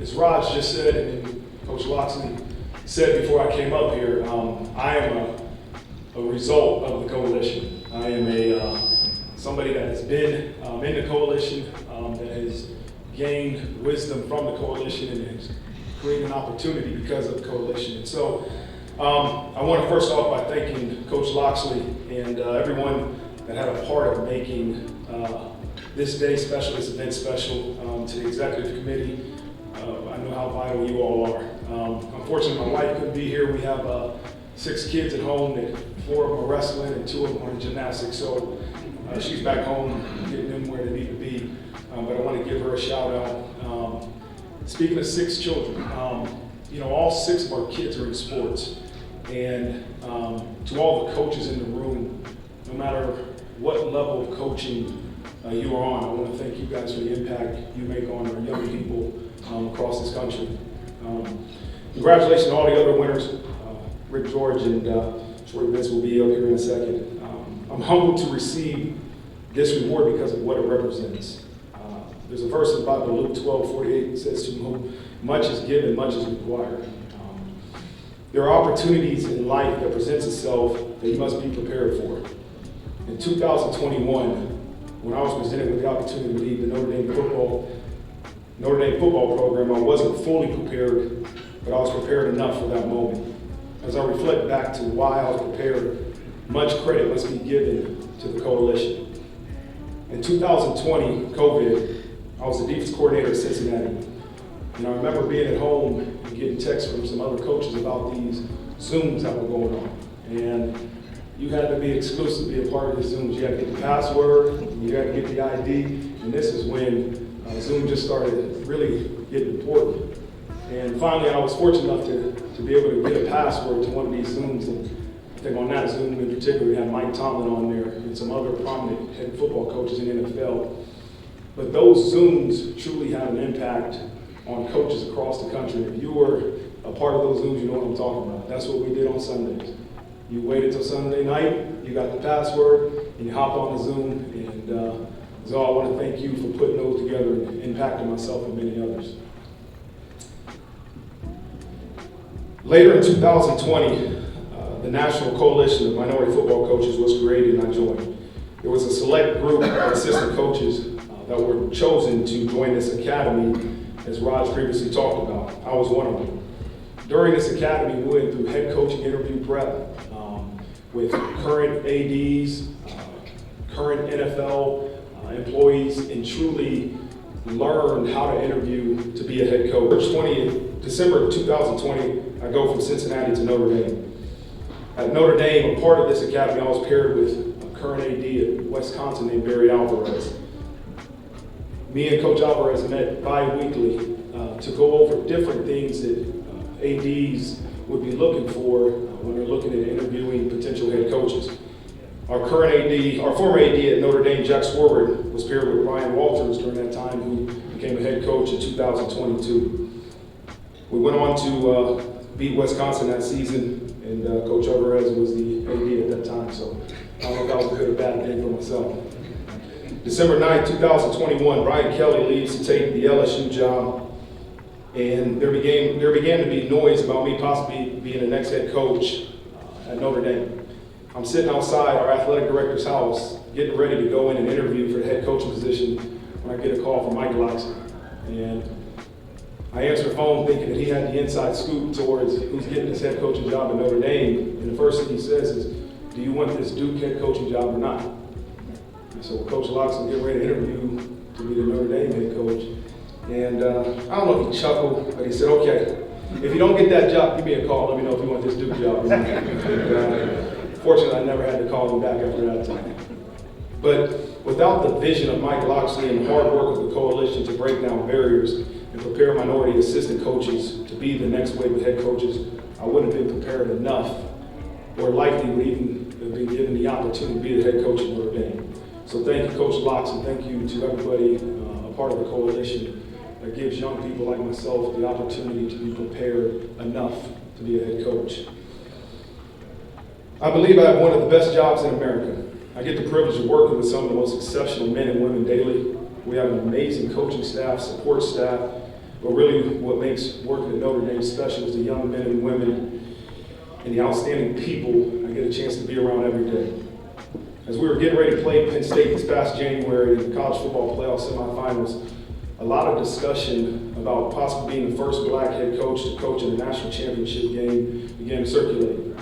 As Raj just said, and Coach Loxley said before I came up here, I am a result of the coalition. I am somebody that has been in the coalition, that has gained wisdom from the coalition and has created an opportunity because of the coalition. And so I want to first off by thanking Coach Loxley and everyone that had a part of making this day special, this event special, to the executive committee. I know how vital you all are. Unfortunately, my wife couldn't be here. We have 6 kids at home, that 4 of them are wrestling and 2 of them are in gymnastics. So she's back home getting them where they need to be. But I want to give her a shout out. Speaking of 6 children, all 6 of our kids are in sports. And to all the coaches in the room, no matter what level of coaching you are on, I want to thank you guys for the impact you make on our young people across this country. Congratulations to all the other winners. Rick George and Troy Vince will be up here in a second. I'm humbled to receive this reward because of what it represents. There's a verse in the Bible, Luke 12:48, says, to whom much is given, much is required. There are opportunities in life that presents itself that you must be prepared for. In 2021, when I was presented with the opportunity to lead the Notre Dame football program, I wasn't fully prepared, but I was prepared enough for that moment. As I reflect back to why I was prepared, much credit must be given to the coalition. In 2020, COVID, I was the defense coordinator at Cincinnati. And I remember being at home and getting texts from some other coaches about these Zooms that were going on. And you had to be exclusive to be a part of the Zooms. You had to get the password, you had to get the ID, and this is when Zoom just started really getting important. And finally, I was fortunate enough to be able to get a password to one of these Zooms. And I think on that Zoom in particular, we had Mike Tomlin on there and some other prominent head football coaches in the NFL. But those Zooms truly have an impact on coaches across the country. If you were a part of those Zooms, you know what I'm talking about. That's what we did on Sundays. You waited till Sunday night, you got the password, and you hopped on the Zoom. And so I want to thank you for putting those together and impacting myself and many others. Later in 2020, the National Coalition of Minority Football Coaches was created and I joined. There was a select group of assistant coaches that were chosen to join this academy, as Raj previously talked about. I was one of them. During this academy, we went through head coaching interview prep with current ADs, current NFL employees, and truly learned how to interview to be a head coach. December 2020, I go from Cincinnati to Notre Dame. At Notre Dame, a part of this academy, I was paired with a current AD at Wisconsin named Barry Alvarez. Me and Coach Alvarez met bi-weekly to go over different things that ADs would be looking for when they're looking at interviewing potential head coaches. Our former AD at Notre Dame, Jack Swarbrick, was paired with Ryan Walters during that time, who became a head coach in 2022. We went on to beat Wisconsin that season, and Coach Alvarez was the AD at that time, so I don't know if that was a good or bad thing for myself. December 9, 2021, Brian Kelly leaves to take the LSU job, and there began to be noise about me possibly being the next head coach at Notre Dame. I'm sitting outside our athletic director's house, getting ready to go in and interview for the head coaching position when I get a call from Mike Loxley. And I answer the phone thinking that he had the inside scoop towards who's getting this head coaching job at Notre Dame. And the first thing he says is, do you want this Duke head coaching job or not? And so Coach Loxley getting ready to interview to be the Notre Dame head coach. And I don't know if he chuckled, but he said, okay, if you don't get that job, give me a call. Let me know if you want this Duke job. Fortunately, I never had to call him back after that time. But without the vision of Mike Loxley and the hard work of the coalition to break down barriers and prepare minority assistant coaches to be the next wave of head coaches, I wouldn't have been prepared enough, or likely would even have been given the opportunity to be the head coach at Notre Dame. So thank you, Coach Loxley. Thank you to everybody a part of the coalition that gives young people like myself the opportunity to be prepared enough to be a head coach. I believe I have one of the best jobs in America. I get the privilege of working with some of the most exceptional men and women daily. We have an amazing coaching staff, support staff, but really what makes working at Notre Dame special is the young men and women and the outstanding people I get a chance to be around every day. As we were getting ready to play Penn State this past January in the college football playoff semifinals, a lot of discussion about possibly being the first black head coach to coach in the national championship game began to circulate.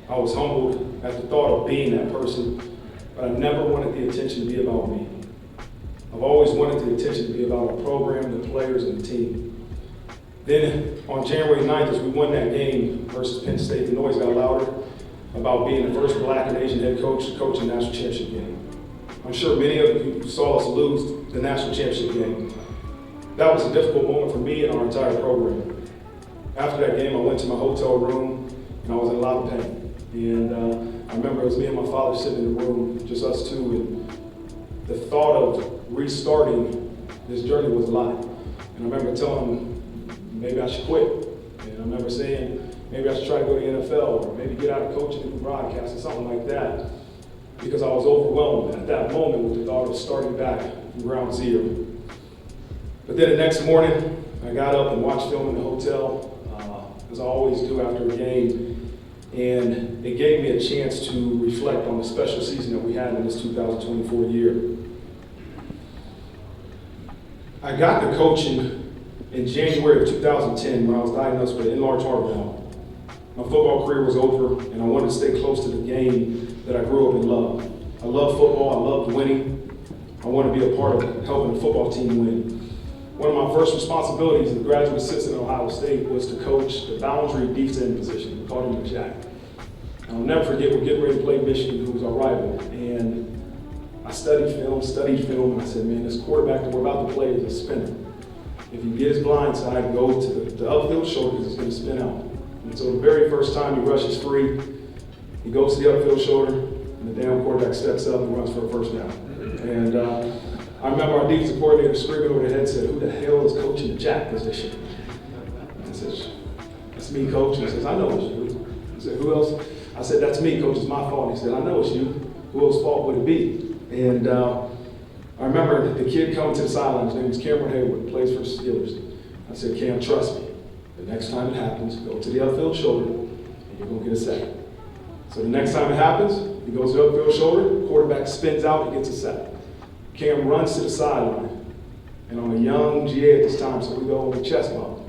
I was humbled at the thought of being that person, but I never wanted the attention to be about me. I've always wanted the attention to be about our program, the players, and the team. Then on January 9th, as we won that game versus Penn State, the noise got louder about being the first black and Asian head coach to coach a national championship game. I'm sure many of you saw us lose the national championship game. That was a difficult moment for me and our entire program. After that game, I went to my hotel room and I was in a lot of pain. And I remember it was me and my father sitting in the room, just us two, and the thought of restarting this journey was a lot. And I remember telling him maybe I should quit. And I remember saying maybe I should try to go to the NFL or maybe get out of coaching and do broadcasting, something like that, because I was overwhelmed at that moment with the thought of starting back from ground zero. But then the next morning, I got up and watched film in the hotel, as I always do after a game, and it gave me a chance to reflect on the special season that we had in this 2024 year. I got into coaching in January of 2010 when I was diagnosed with an enlarged heart valve. My football career was over, and I wanted to stay close to the game that I grew up and loved. I love football, I loved winning. I wanted to be a part of helping the football team win. One of my first responsibilities as a graduate assistant at Ohio State was to coach the boundary defensive end position. We called him the Jack. I'll never forget, we're getting ready to play Michigan, who was our rival. And I studied film, and I said, man, this quarterback that we're about to play is a spinner. If you get his blind side, go to the upfield shoulder because it's going to spin out. And so the very first time he rushes free, he goes to the upfield shoulder, and the damn quarterback steps up and runs for a first down. And I remember our defensive coordinator screaming over the headset, who the hell is coaching the Jack position? I said, that's me, coach. He says, I know it's you. I said, who else? I said, that's me, coach, it's my fault. He said, I know it's you. Who else's fault would it be? And I remember the kid coming to the sideline, his name was Cameron Hayward, plays for the Steelers. I said, Cam, trust me. The next time it happens, go to the upfield shoulder, and you're going to get a sack. So the next time it happens, he goes to the upfield shoulder, quarterback spins out, and gets a sack. Cam runs to the sideline, and I'm a young GA at this time, so we go over the chest bump.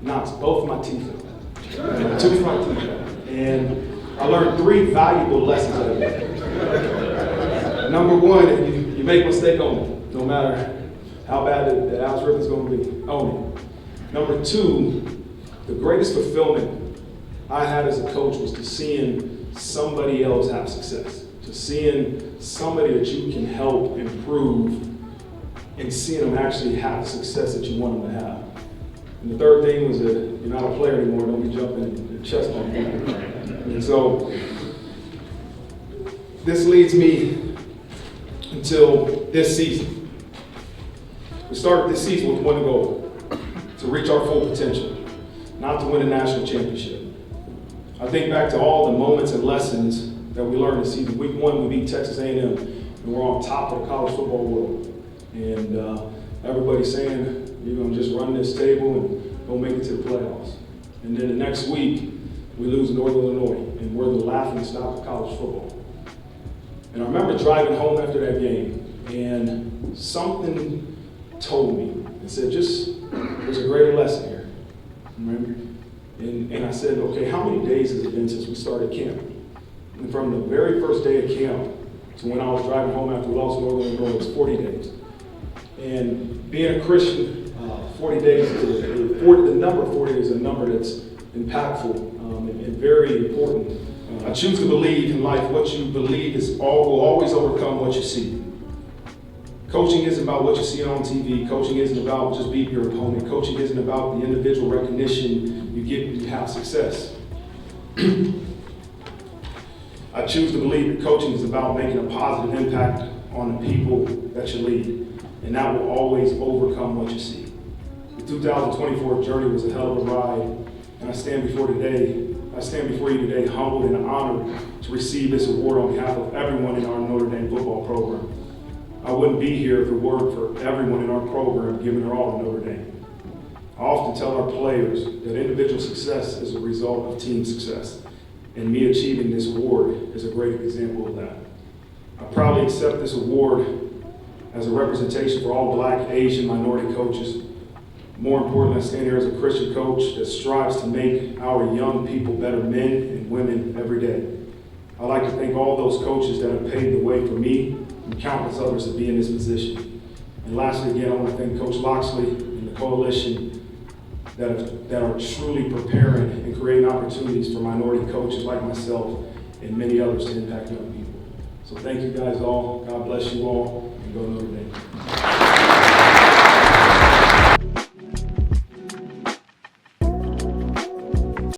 Knocks both of my teeth out. Two front teeth out. And I learned 3 valuable lessons out of it. Number 1, if you make a mistake, own it. No matter how bad the Alex Ripken's going to be, own it. Number 2, the greatest fulfillment I had as a coach was to seeing somebody else have success. To seeing somebody that you can help improve and seeing them actually have the success that you want them to have. And the third thing was that you're not a player anymore, don't be jumping in the chest bump. And so this leads me until this season. We started this season with one goal, to reach our full potential, not to win a national championship. I think back to all the moments and lessons that we learned this season. Week 1, we beat Texas A&M, and we're on top of the college football world. And everybody's saying, you're going to just run this table and go make it to the playoffs. And then the next week, we lose Northern Illinois, and we're the laughing stock of college football. And I remember driving home after that game, and something told me, and said, there's a greater lesson here. Remember? And I said, okay, how many days has it been since we started camp? And from the very first day of camp to when I was driving home after we lost Northern Illinois, it was 40 days. And being a Christian, 40 days, the number 40 is a number that's impactful and very important. I choose to believe in life what you believe will always overcome what you see. Coaching isn't about what you see on TV. Coaching isn't about just beating your opponent. Coaching isn't about the individual recognition you get when you have success. I choose to believe that coaching is about making a positive impact on the people that you lead, and that will always overcome what you see. The 2024 journey was a hell of a ride, and I stand before you today humbled and honored to receive this award on behalf of everyone in our Notre Dame football program. I wouldn't be here if it weren't for everyone in our program giving their all to Notre Dame. I often tell our players that individual success is a result of team success, and me achieving this award is a great example of that. I proudly accept this award as a representation for all Black, Asian, minority coaches. More importantly, I stand here as a Christian coach that strives to make our young people better men and women every day. I'd like to thank all those coaches that have paved the way for me and countless others to be in this position. And lastly, again, I want to thank Coach Loxley and the coalition that are truly preparing and creating opportunities for minority coaches like myself and many others to impact young people. So thank you guys all. God bless you all, and go Notre Dame.